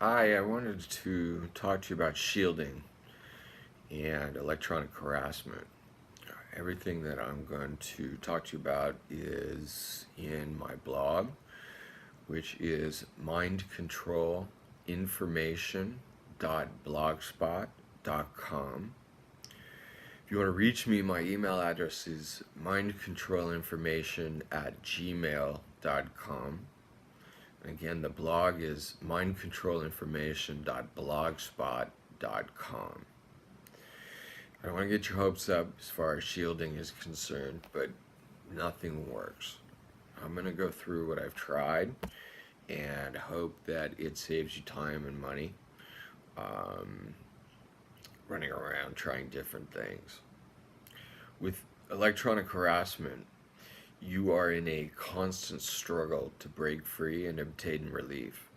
Hi, I wanted to talk to you about shielding and electronic harassment. Everything that I'm going to talk to you about is in my blog, which is mindcontrolinformation.blogspot.com. If you want to reach me, my email address is mindcontrolinformation@gmail.com. Again, the blog is mindcontrolinformation.blogspot.com. I don't want to get your hopes up as far as shielding is concerned, but nothing works. I'm going to go through what I've tried and hope that it saves you time and money running around trying different things. With electronic harassment, you are in a constant struggle to break free and obtain relief.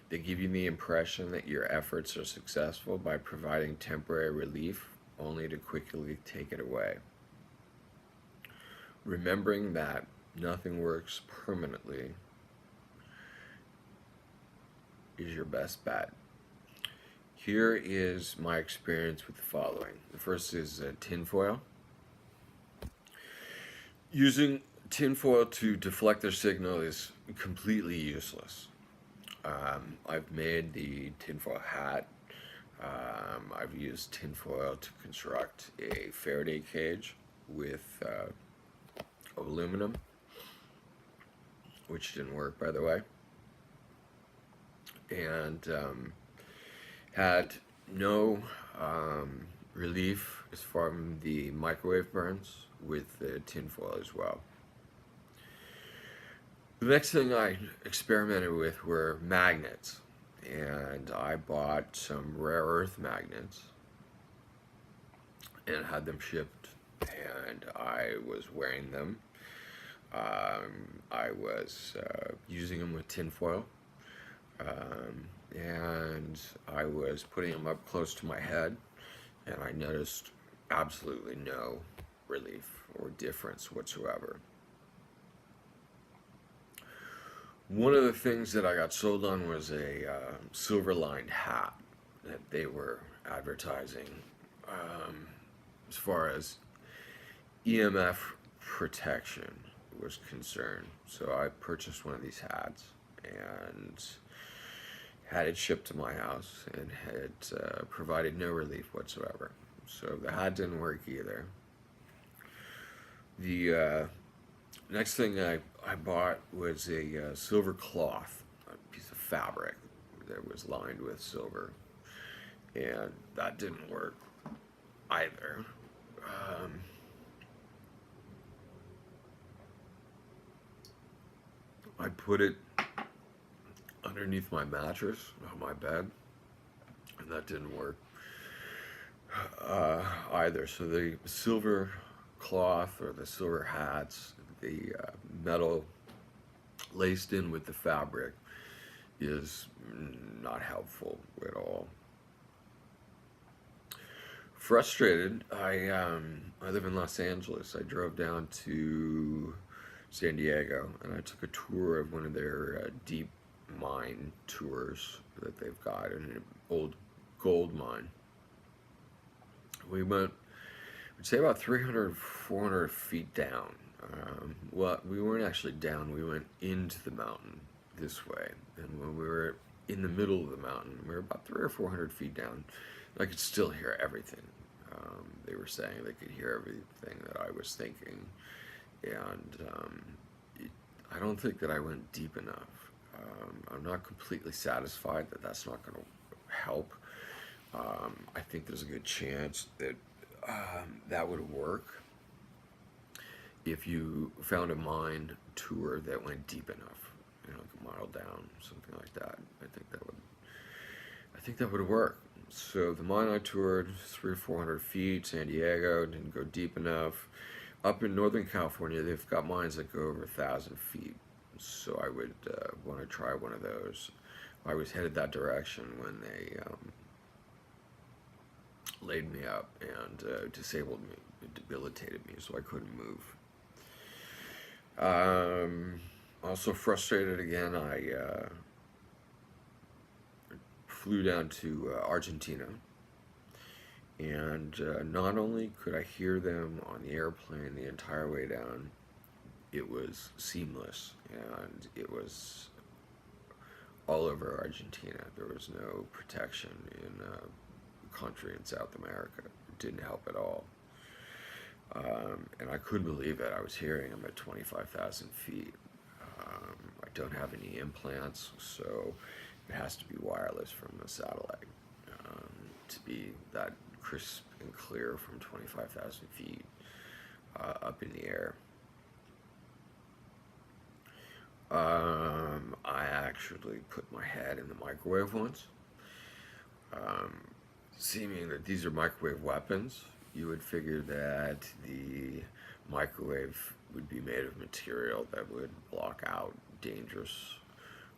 They give you the impression that your efforts are successful by providing temporary relief, only to quickly take it away. Remembering that nothing works permanently is your best bet. Here is my experience with the following. The first is tinfoil. Using tinfoil to deflect their signal is completely useless. I've made the tinfoil hat. I've used tinfoil to construct a Faraday cage with aluminum, which didn't work, by the way, and had no relief as far as the microwave burns with the tinfoil as well. The next thing I experimented with were magnets, and I bought some rare earth magnets and had them shipped, and I was wearing them. I was using them with tinfoil, and I was putting them up close to my head, and I noticed absolutely no relief or difference whatsoever. One of the things that I got sold on was a silver-lined hat that they were advertising as far as EMF protection was concerned. So I purchased one of these hats and had it shipped to my house, and it provided no relief whatsoever. So the hat didn't work either. The next thing I bought was a silver cloth, a piece of fabric that was lined with silver, and that didn't work either. I put it underneath my mattress on my bed, and that didn't work either. So the silver cloth or the silver hats, the metal laced in with the fabric, is not helpful at all. Frustrated, I live in Los Angeles. I drove down to San Diego, and I took a tour of one of their deep mine tours that they've got in an old gold mine. We went, I'd say, about 300, 400 feet down. Well, we weren't actually down, we went into the mountain this way. And when we were in the middle of the mountain, we were about 300 or 400 feet down. I could still hear everything. They were saying they could hear everything that I was thinking. And I don't think that I went deep enough. I'm not completely satisfied that that's not going to help. I think there's a good chance that that would work if you found a mine tour that went deep enough, like a mile down, something like that. I think that would work. So the mine I toured, 300 or 400 feet, San Diego, didn't go deep enough. Up in Northern California, they've got mines that go over 1,000 feet. So I would want to try one of those. I was headed that direction when they laid me up and disabled me, debilitated me, so I couldn't move. Also frustrated again, I flew down to Argentina, and not only could I hear them on the airplane the entire way down, it was seamless, and it was all over Argentina. There was no protection in a country in South America. It didn't help at all. And I couldn't believe it. I was hearing them at 25,000 feet. I don't have any implants, so it has to be wireless from the satellite to be that crisp and clear from 25,000 feet up in the air. I actually put my head in the microwave once. Seeming that these are microwave weapons, you would figure that the microwave would be made of material that would block out dangerous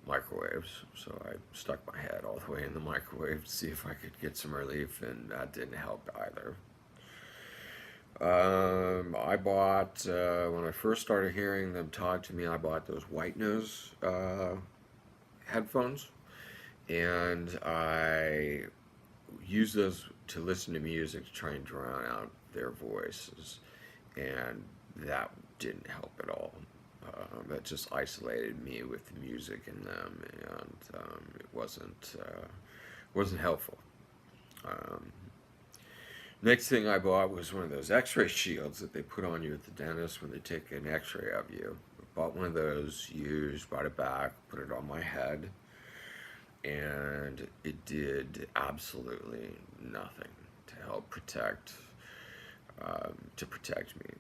microwaves. So I stuck my head all the way in the microwave to see if I could get some relief, and that didn't help either. I bought, when I first started hearing them talk to me, I bought those white noise headphones, and I used those to listen to music to try and drown out their voices, and that didn't help at all. That just isolated me with the music in them, and it wasn't helpful. Next thing I bought was one of those x-ray shields that they put on you at the dentist when they take an x-ray of you. I bought one of those, used, brought it back, put it on my head, and it did absolutely nothing to help protect me.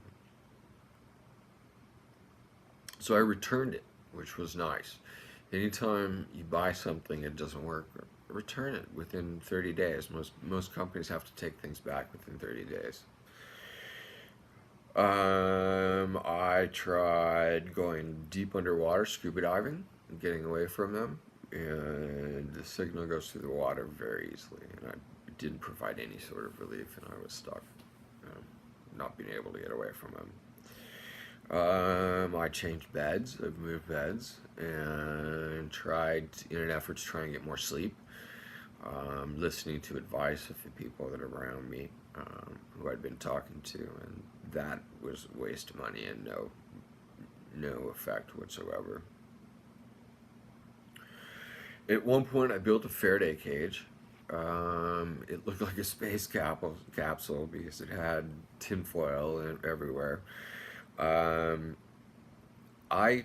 So I returned it, which was nice. Anytime you buy something that doesn't work, return it within 30 days. Most companies have to take things back within 30 days. I tried going deep underwater, scuba diving, and getting away from them, and the signal goes through the water very easily, and it didn't provide any sort of relief, and I was stuck, not being able to get away from them. I changed beds, I've moved beds, and tried, in an effort to try and get more sleep, listening to advice of the people that are around me, who I'd been talking to, and that was a waste of money and no effect whatsoever. At one point I built a Faraday cage. It looked like a space capsule because it had tinfoil everywhere. I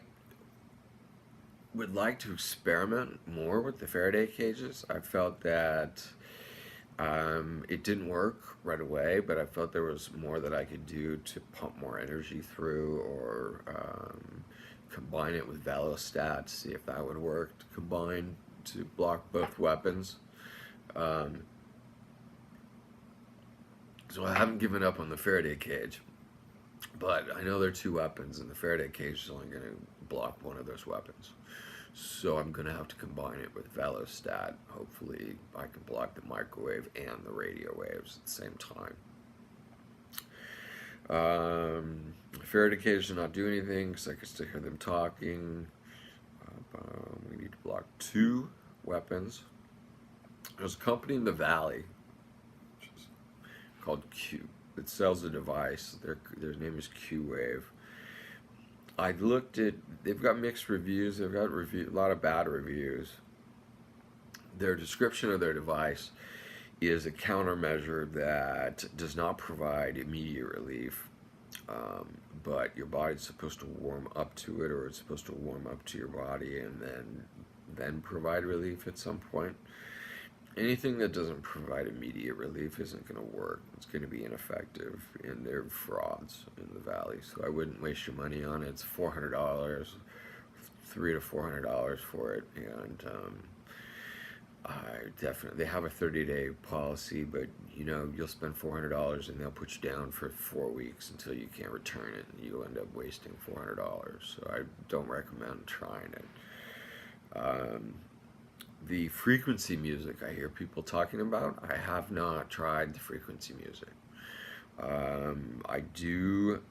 would like to experiment more with the Faraday cages. I felt that it didn't work right away, but I felt there was more that I could do to pump more energy through, or combine it with Velostat, see if that would work to combine to block both weapons. So I haven't given up on the Faraday cage, but I know there are two weapons, and the Faraday cage is only going to block one of those weapons. So I'm going to have to combine it with Velostat. Hopefully I can block the microwave and the radio waves at the same time. Faraday cage did not do anything because I could still hear them talking. We need to block two weapons. There's a company in the Valley, which is called Cupid, that sells a device. Their name is Q-Wave. I looked at, they've got mixed reviews, they've got a lot of bad reviews. Their description of their device is a countermeasure that does not provide immediate relief, but your body's supposed to warm up to it, or it's supposed to warm up to your body and then provide relief at some point. Anything that doesn't provide immediate relief isn't going to work. It's going to be ineffective, and they're frauds in the Valley. So I wouldn't waste your money on it. It's $400, $300 to $400 for it, and I definitely, they have a 30-day policy, but you'll spend $400 and they'll put you down for 4 weeks until you can't return it, and you'll end up wasting $400. So I don't recommend trying it. The frequency music I hear people talking about, I have not tried the frequency music. I do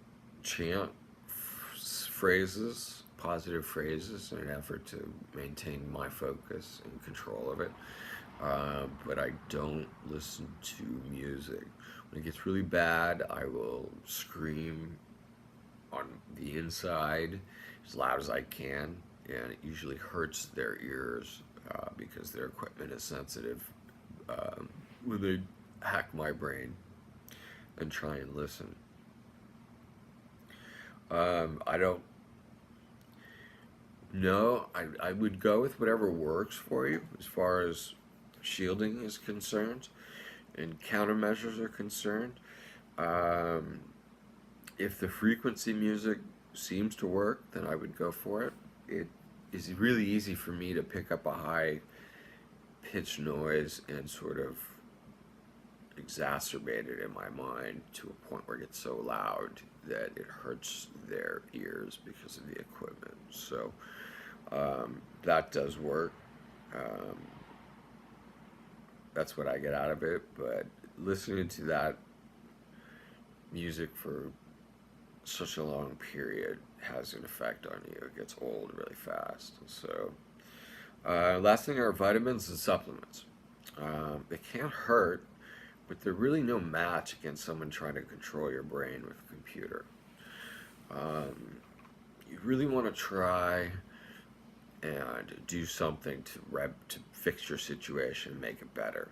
chant phrases, positive phrases, in an effort to maintain my focus and control of it. but I don't listen to music. When it gets really bad, I will scream on the inside as loud as I can, and it usually hurts their ears because their equipment is sensitive when they hack my brain and try and listen. I don't know. I would go with whatever works for you as far as shielding is concerned and countermeasures are concerned. Um, if the frequency music seems to work, then I would go for it. It is really easy for me to pick up a high pitched noise and sort of exacerbate it in my mind to a point where it gets so loud that it hurts their ears because of the equipment. So that does work. Um, that's what I get out of it. But listening to that music for such a long period has an effect on you. It gets old really fast. So, last thing are vitamins and supplements. They can't hurt, but they're really no match against someone trying to control your brain with a computer. Um, you really want to try and do something to fix your situation, make it better.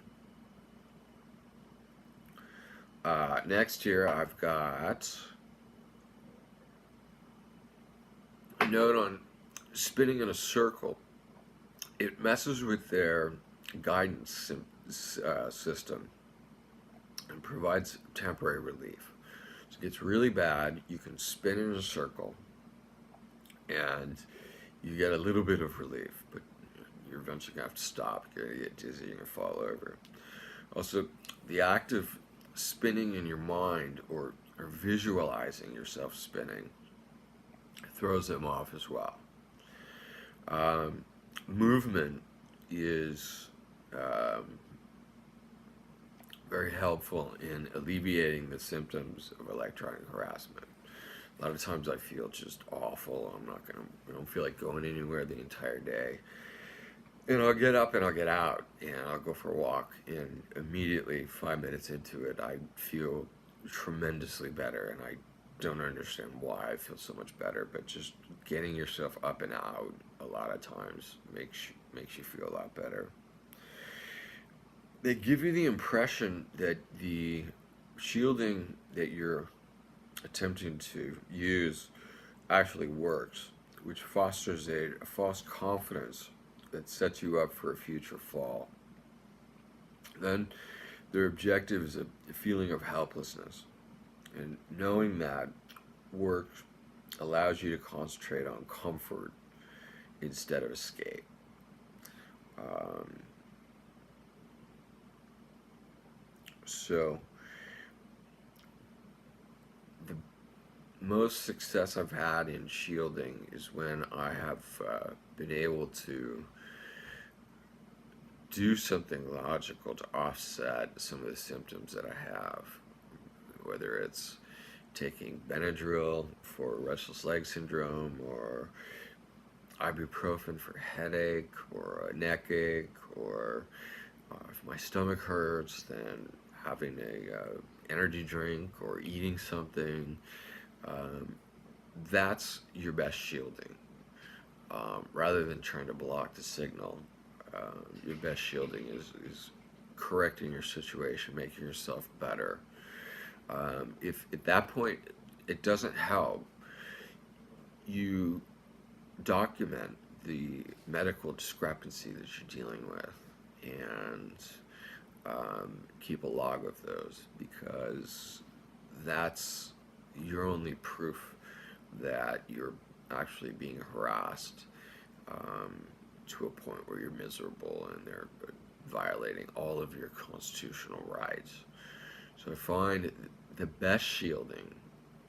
Next here, I've got a note on spinning in a circle. It messes with their guidance system and provides temporary relief. So it gets really bad, you can spin in a circle and you get a little bit of relief, but you're eventually going to have to stop. You're going to get dizzy, you're going to fall over. Also, the act of spinning in your mind or visualizing yourself spinning throws them off as well. Movement is very helpful in alleviating the symptoms of electronic harassment. A lot of times I feel just awful. I don't feel like going anywhere the entire day. And I'll get up and I'll get out and I'll go for a walk. And immediately, 5 minutes into it, I feel tremendously better. And I don't understand why I feel so much better. But just getting yourself up and out a lot of times makes you feel a lot better. They give you the impression that the shielding that you're attempting to use actually works, which fosters a false confidence that sets you up for a future fall. Then their objective is a feeling of helplessness, and knowing that work allows you to concentrate on comfort instead of escape. Um, so the most success I've had in shielding is when I have been able to do something logical to offset some of the symptoms that I have, whether it's taking Benadryl for restless leg syndrome or ibuprofen for headache or a neck ache, or if my stomach hurts, then having a energy drink or eating something. Um, that's your best shielding. Rather than trying to block the signal, your best shielding is correcting your situation, making yourself better. If at that point it doesn't help, you document the medical discrepancy that you're dealing with and keep a log of those, because that's your only proof that you're actually being harassed to a point where you're miserable and they're violating all of your constitutional rights. So I find the best shielding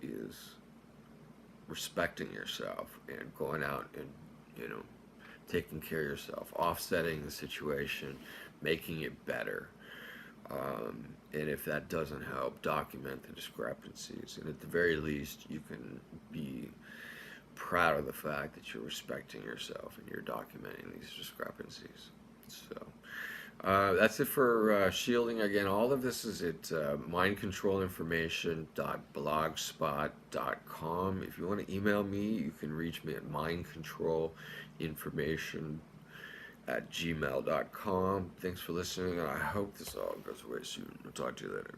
is respecting yourself and going out and, taking care of yourself, offsetting the situation, making it better. And if that doesn't help, document the discrepancies. And at the very least, you can be proud of the fact that you're respecting yourself and you're documenting these discrepancies. So, That's it for shielding. Again, all of this is at mindcontrolinformation.blogspot.com. If you want to email me, you can reach me at mindcontrolinformation@gmail.com. Thanks for listening, and I hope this all goes away soon. I'll talk to you later.